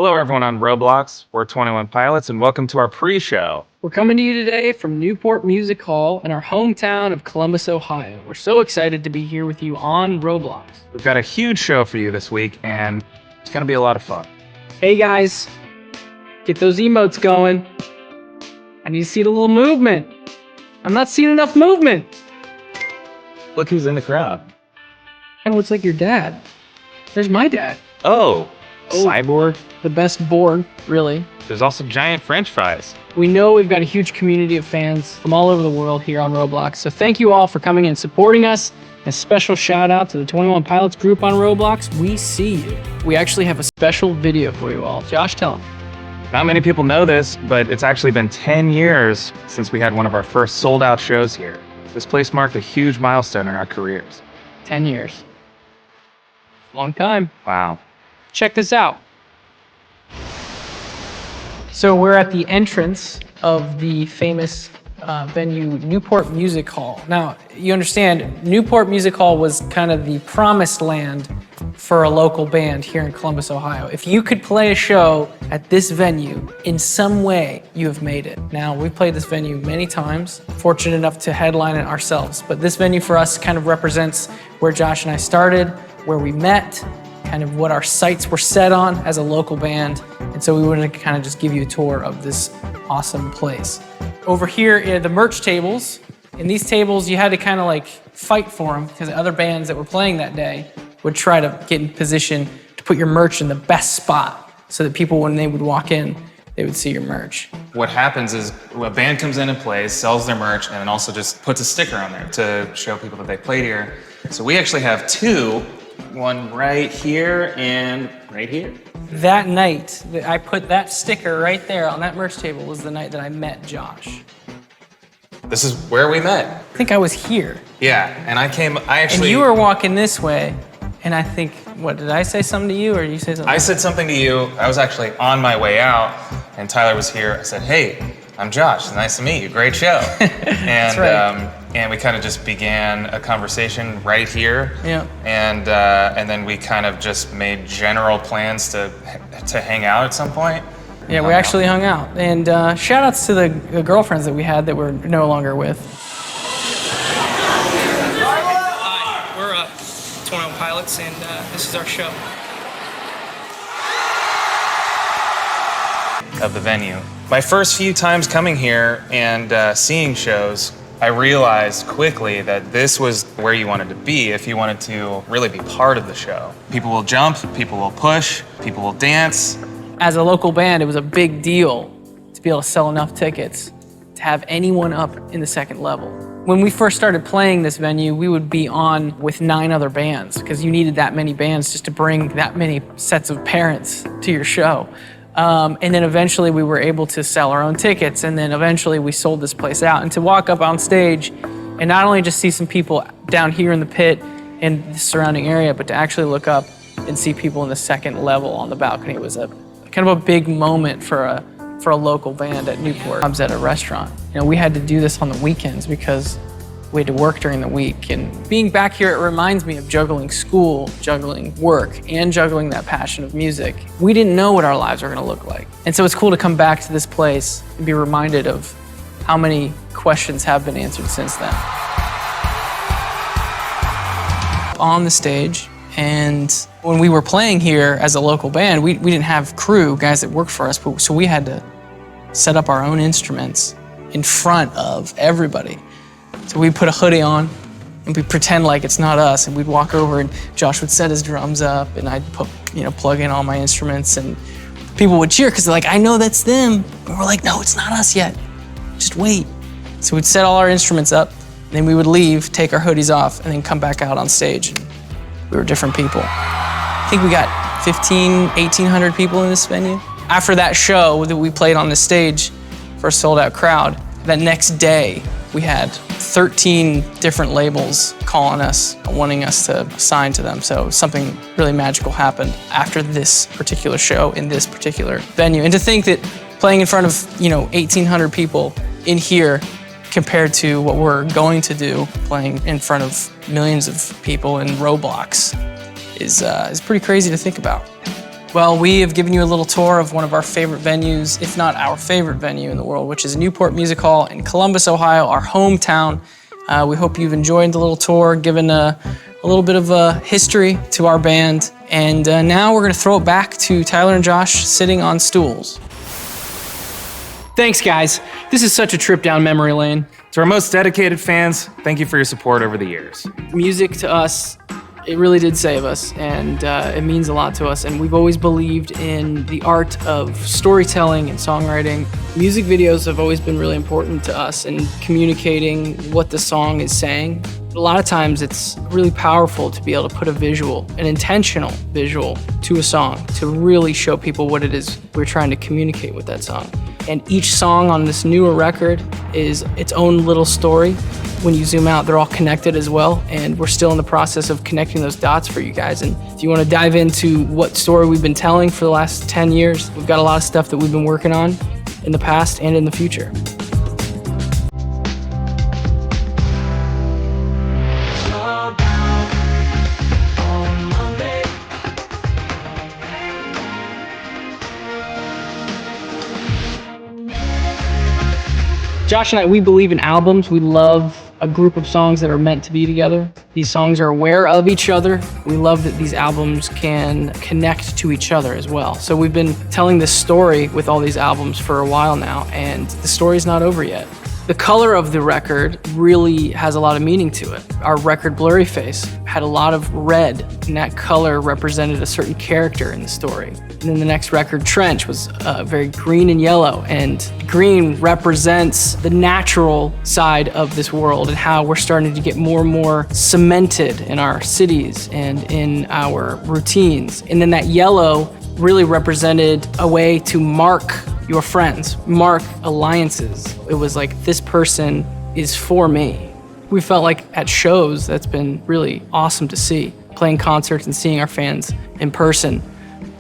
Hello everyone on Roblox, we're 21 Pilots, and welcome to our pre-show. We're coming to you today from Newport Music Hall in our hometown of Columbus, Ohio. We're so excited to be here with you on Roblox. We've got a huge show for you this week, and it's gonna be a lot of fun. Hey guys, get those emotes going. I need to see the little movement. I'm not seeing enough movement. Look who's in the crowd. Kind of looks like your dad. There's my dad. Oh, Cyborg. The best board, really. There's also giant French fries. We know we've got a huge community of fans from all over the world here on Roblox, so thank you all for coming and supporting us. A special shout out to the 21 Pilots group on Roblox. We see you. We actually have a special video for you all. Josh, tell them. Not many people know this, but it's actually been 10 years since we had one of our first sold-out shows here. This place marked a huge milestone in our careers. 10 years. Long time. Wow. Check this out. So we're at the entrance of the famous venue, Newport Music Hall. Now, you understand, Newport Music Hall was kind of the promised land for a local band here in Columbus, Ohio. If you could play a show at this venue, in some way, you have made it. Now, we've played this venue many times, fortunate enough to headline it ourselves, but this venue for us kind of represents where Josh and I started, where we met, kind of what our sights were set on as a local band. And so we wanted to kind of just give you a tour of this awesome place. Over here are the merch tables. In these tables, you had to kind of like fight for them because other bands that were playing that day would try to get in position to put your merch in the best spot so that people, when they would walk in, they would see your merch. What happens is a band comes in and plays, sells their merch, and then also just puts a sticker on there to show people that they played here. So we actually have two. One right here and right here. That night, I put that sticker right there on that merch table was the night that I met Josh. This is where we met. I think I was here. Yeah, and I actually... And you were walking this way, and I think, what, did I say something to you, or did you say something? I said something to you. I was actually on my way out, and Tyler was here. I said, hey, I'm Josh. Nice to meet you. Great show. And, That's right. And we kind of just began a conversation right here. Yeah. And then we kind of just made general plans to hang out at some point. Yeah, we actually hung out. And shout outs to the girlfriends that we had that we're no longer with. Hi, we're 21 Pilots, and this is our show. Of the venue. My first few times coming here and seeing shows, I realized quickly that this was where you wanted to be if you wanted to really be part of the show. People will jump, people will push, people will dance. As a local band, it was a big deal to be able to sell enough tickets to have anyone up in the second level. When we first started playing this venue, we would be on with 9 other bands because you needed that many bands just to bring that many sets of parents to your show. And then eventually we were able to sell our own tickets, and then eventually we sold this place out. And to walk up on stage and not only just see some people down here in the pit and the surrounding area, but to actually look up and see people in the second level on the balcony was a kind of a big moment for a local band at Newport. I was at a restaurant. You know, we had to do this on the weekends because we had to work during the week. And being back here, it reminds me of juggling school, juggling work, and juggling that passion of music. We didn't know what our lives were gonna look like. And so it's cool to come back to this place and be reminded of how many questions have been answered since then. On the stage, and when we were playing here as a local band, we didn't have crew, guys that worked for us, so we had to set up our own instruments in front of everybody. So we'd put a hoodie on and we'd pretend like it's not us, and we'd walk over and Josh would set his drums up and I'd plug in all my instruments, and people would cheer because they're like, I know that's them. But we're like, no, it's not us yet. Just wait. So we'd set all our instruments up, and then we would leave, take our hoodies off, and then come back out on stage. And we were different people. I think we got 1,800 people in this venue. After that show that we played on the stage for a sold-out crowd, that next day, we had 13 different labels calling us, wanting us to sign to them. So something really magical happened after this particular show in this particular venue. And to think that playing in front of 1,800 people in here compared to what we're going to do, playing in front of millions of people in Roblox, is pretty crazy to think about. Well, we have given you a little tour of one of our favorite venues, if not our favorite venue in the world, which is Newport Music Hall in Columbus, Ohio, our hometown. We hope you've enjoyed the little tour, given a little bit of a history to our band. And now we're gonna throw it back to Tyler and Josh sitting on stools. Thanks, guys. This is such a trip down memory lane. To our most dedicated fans, thank you for your support over the years. Music to us, it really did save us, and it means a lot to us. And we've always believed in the art of storytelling and songwriting. Music videos have always been really important to us in communicating what the song is saying. A lot of times it's really powerful to be able to put a visual, an intentional visual, to a song to really show people what it is we're trying to communicate with that song. And each song on this newer record is its own little story. When you zoom out, they're all connected as well, and we're still in the process of connecting those dots for you guys. And if you want to dive into what story we've been telling for the last 10 years, we've got a lot of stuff that we've been working on in the past and in the future. Josh and I, we believe in albums. We love a group of songs that are meant to be together. These songs are aware of each other. We love that these albums can connect to each other as well. So we've been telling this story with all these albums for a while now, and the story's not over yet. The color of the record really has a lot of meaning to it. Our record, Blurry Face, had a lot of red, and that color represented a certain character in the story. And then the next record, Trench, was very green and yellow, and green represents the natural side of this world and how we're starting to get more and more cemented in our cities and in our routines. And then that yellow really represented a way to mark your friends, mark alliances. It was like, this person is for me. We felt like at shows, that's been really awesome to see, playing concerts and seeing our fans in person.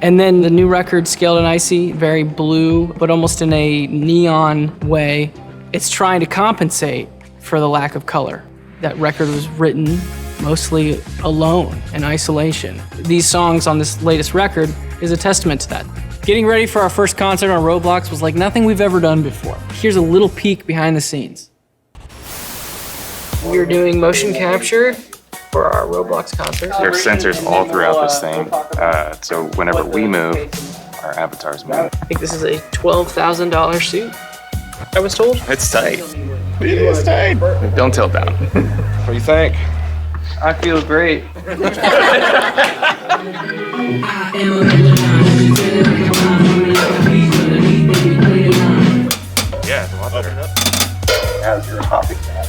And then the new record, Scaled and Icy, very blue, but almost in a neon way. It's trying to compensate for the lack of color. That record was written mostly alone, in isolation. These songs on this latest record is a testament to that. Getting ready for our first concert on Roblox was like nothing we've ever done before. Here's a little peek behind the scenes. We're doing motion capture for our Roblox concert. There are sensors all throughout this thing, so whenever we move, our avatars move. I think this is a $12,000 suit, I was told. It's tight. It is tight. Don't tilt down. What do you think? I feel great. Yeah, it's a lot better. As you're hopping that.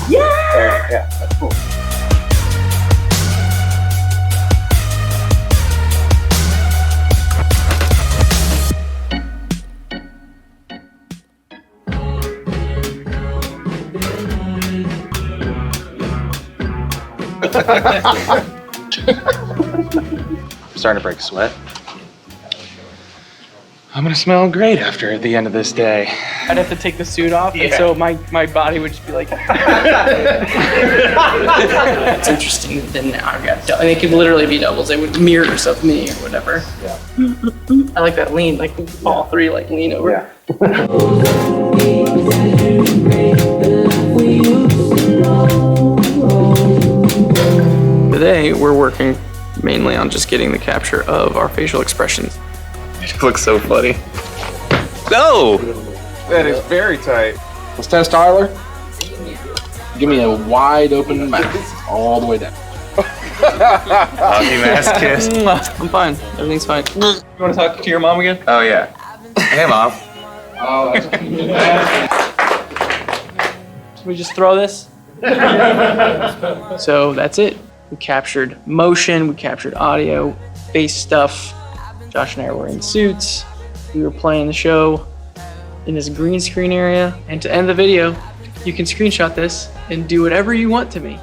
Yeah! Yeah, that's cool. I'm starting to break a sweat. I'm gonna smell great after the end of this day. I'd have to take the suit off, and so my body would just be like... It's interesting that now I've got... And it could literally be doubles. They would mirrors of me or whatever. Yeah. I like that lean, like all three like lean over. Yeah. Today, we're working mainly on just getting the capture of our facial expressions. It looks so funny. No! That is very tight. Let's test Tyler. Give me a wide open mouth all the way down. Hockey mask kiss. I'm fine. Everything's fine. You want to talk to your mom again? Oh yeah. Hey mom. Oh, that's Should we just throw this? So that's it. We captured motion, we captured audio, face stuff. Josh and I were in suits. We were playing the show in this green screen area. And to end the video, you can screenshot this and do whatever you want to me.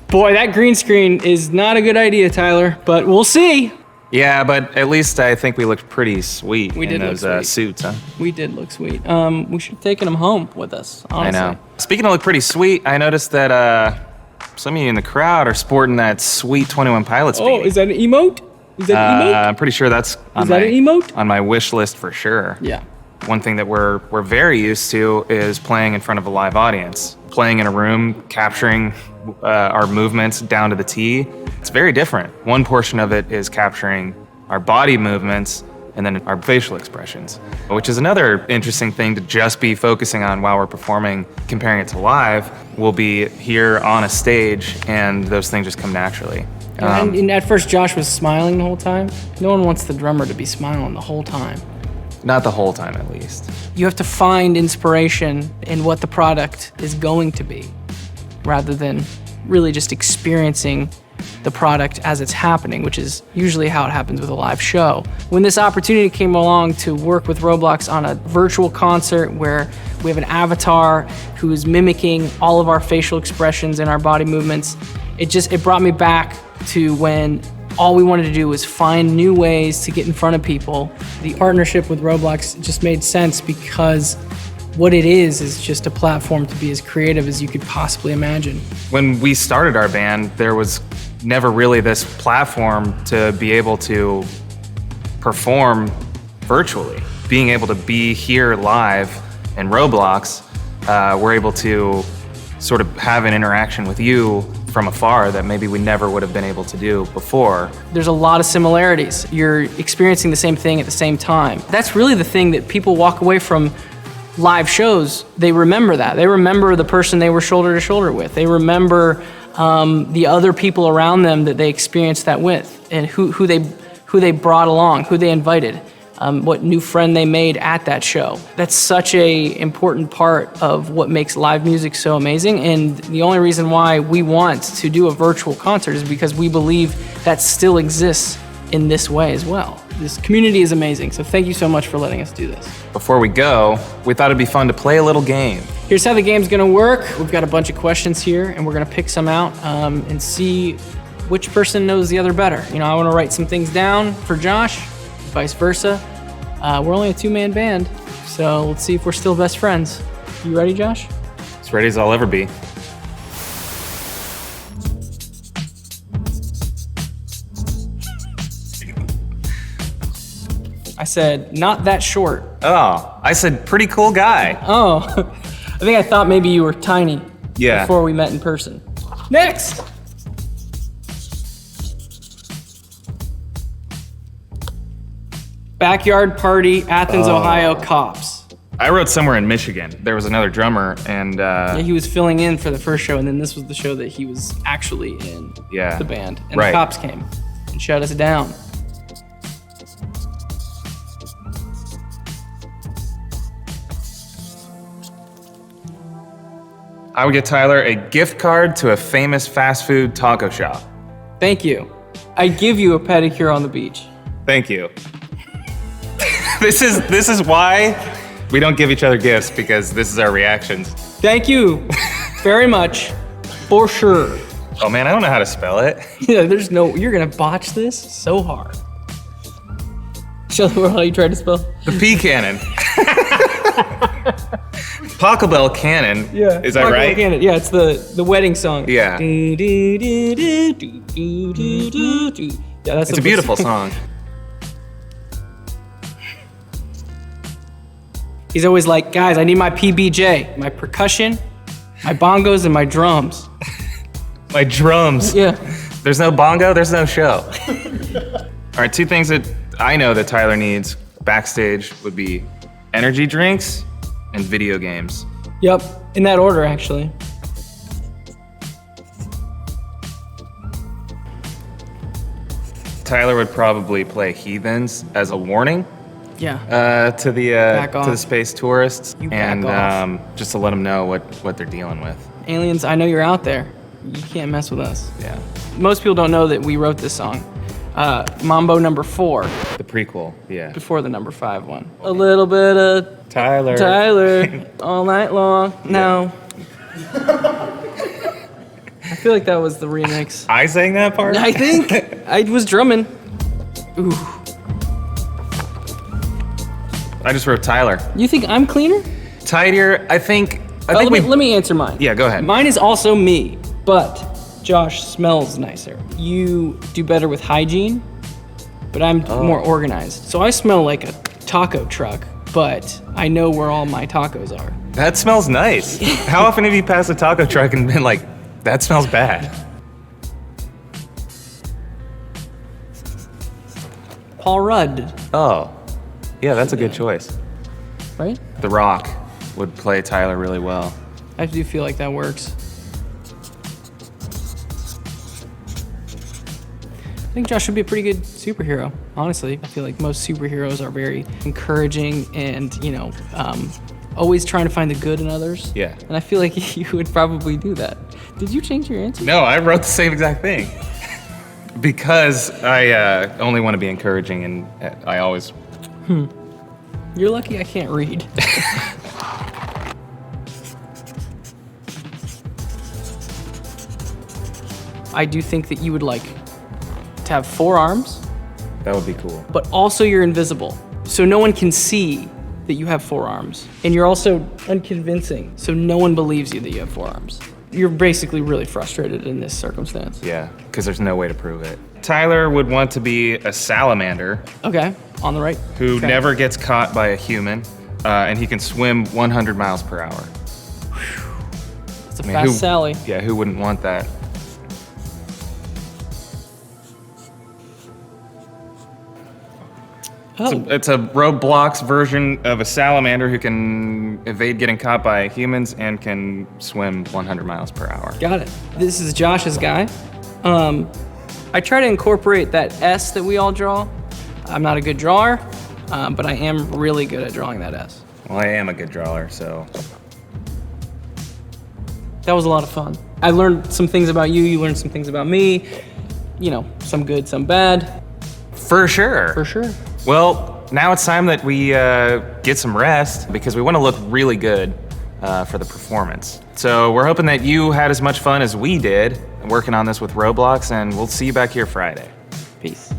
Boy, that green screen is not a good idea, Tyler, but we'll see. Yeah, but at least I think we looked pretty sweet We in did look those sweet. suits, huh? We did look sweet. We should have taken them home with us, honestly. I know. Speaking of look pretty sweet, I noticed that Some of you in the crowd are sporting that sweet 21 Pilots beanie. Oh, is that an emote? Is that an emote? I'm pretty sure that's on that an emote? on my wish list for sure. Yeah. One thing that we're very used to is playing in front of a live audience. Playing in a room, capturing our movements down to the T. It's very different. One portion of it is capturing our body movements and then our facial expressions, which is another interesting thing to just be focusing on while we're performing. Comparing it to live, we'll be here on a stage and those things just come naturally. And at first Josh was smiling the whole time. No one wants the drummer to be smiling the whole time. Not the whole time, at least. You have to find inspiration in what the product is going to be, rather than really just experiencing the product as it's happening, which is usually how it happens with a live show. When this opportunity came along to work with Roblox on a virtual concert where we have an avatar who is mimicking all of our facial expressions and our body movements, it brought me back to when all we wanted to do was find new ways to get in front of people. The partnership with Roblox just made sense because what it is just a platform to be as creative as you could possibly imagine. When we started our band, there was never really this platform to be able to perform virtually. Being able to be here live in Roblox, we're able to sort of have an interaction with you from afar that maybe we never would have been able to do before. There's a lot of similarities. You're experiencing the same thing at the same time. That's really the thing that people walk away from live shows. They remember that. They remember the person they were shoulder to shoulder with. They remember the other people around them that they experienced that with, and who they brought along, who they invited, what new friend they made at that show. That's such a important part of what makes live music so amazing, and the only reason why we want to do a virtual concert is because we believe that still exists in this way as well. This community is amazing, so thank you so much for letting us do this. Before we go, we thought it'd be fun to play a little game. Here's how the game's gonna work. We've got a bunch of questions here, and we're gonna pick some out and see which person knows the other better. You know, I wanna write some things down for Josh, vice versa. We're only a two-man band, so let's see if we're still best friends. You ready, Josh? As ready as I'll ever be. I said, not that short. Oh, I said pretty cool guy. Oh, I think I thought maybe you were tiny before we met in person. Next! Backyard party, Athens, Ohio, cops. I wrote somewhere in Michigan. There was another drummer and Yeah, he was filling in for the first show, and then this was the show that he was actually in the band. And the cops came and shut us down. I would get Tyler a gift card to a famous fast food taco shop. Thank you. I give you a pedicure on the beach. Thank you. This is why we don't give each other gifts, because this is our reactions. Thank you very much, for sure. Oh man, I don't know how to spell it. Yeah, you're gonna botch this so hard. Show the world how you tried to spell. The P cannon. Pachelbel Cannon. Yeah. Is that right? Cannon. Yeah, it's the wedding song. Yeah. Yeah, that's It's a beautiful song. He's always like, guys, I need my PBJ, my percussion, my bongos, and my drums. My drums. Yeah. There's no bongo, there's no show. All right, two things that I know that Tyler needs backstage would be energy drinks and video games. Yep, in that order, actually. Tyler would probably play Heathens as a warning. Yeah. To the space tourists, You and back off. just to let them know what they're dealing with. Aliens, I know you're out there. You can't mess with us. Yeah. Most people don't know that we wrote this song. Mambo number 4, The prequel. Yeah. before the number 5 one. A little bit of Tyler. Tyler all night long. No. I feel like that was the remix. I sang that part. I think I was drumming. Ooh. I just wrote Tyler. You think I'm cleaner? Tidier. I think let me answer mine. Yeah, go ahead. Mine is also me, but Josh smells nicer. You do better with hygiene, but I'm more organized. So I smell like a taco truck, but I know where all my tacos are. That smells nice. How often have you passed a taco truck and been like, that smells bad? Paul Rudd, Oh, yeah, that's a good choice. right? The Rock would play Tyler really well. I do feel like that works. I think Josh would be a pretty good superhero, honestly. I feel like most superheroes are very encouraging and, always trying to find the good in others. Yeah. And I feel like you would probably do that. Did you change your answer? No, I wrote the same exact thing. Because I only want to be encouraging, and I always... You're lucky I can't read. I do think that you would like to have 4 arms, That would be cool. but also you're invisible. So no one can see that you have 4 arms. And you're also unconvincing, so no one believes you that you have 4 arms. You're basically really frustrated in this circumstance. Yeah, because there's no way to prove it. Tyler would want to be a salamander Okay, on the right. who track. never gets caught by a human, and he can swim 100 miles per hour. It's a fast Sally. Yeah, who wouldn't want that? Oh, It's a Roblox version of a salamander who can evade getting caught by humans and can swim 100 miles per hour. got it. This is Josh's guy. I try to incorporate that S that we all draw. I'm not a good drawer, but I am really good at drawing that S. Well, I am a good drawer, so... That was a lot of fun. I learned some things about you, you learned some things about me. Some good, some bad. For sure. For sure. Well, now it's time that we get some rest because we want to look really good for the performance. So we're hoping that you had as much fun as we did working on this with Roblox, and we'll see you back here Friday. Peace.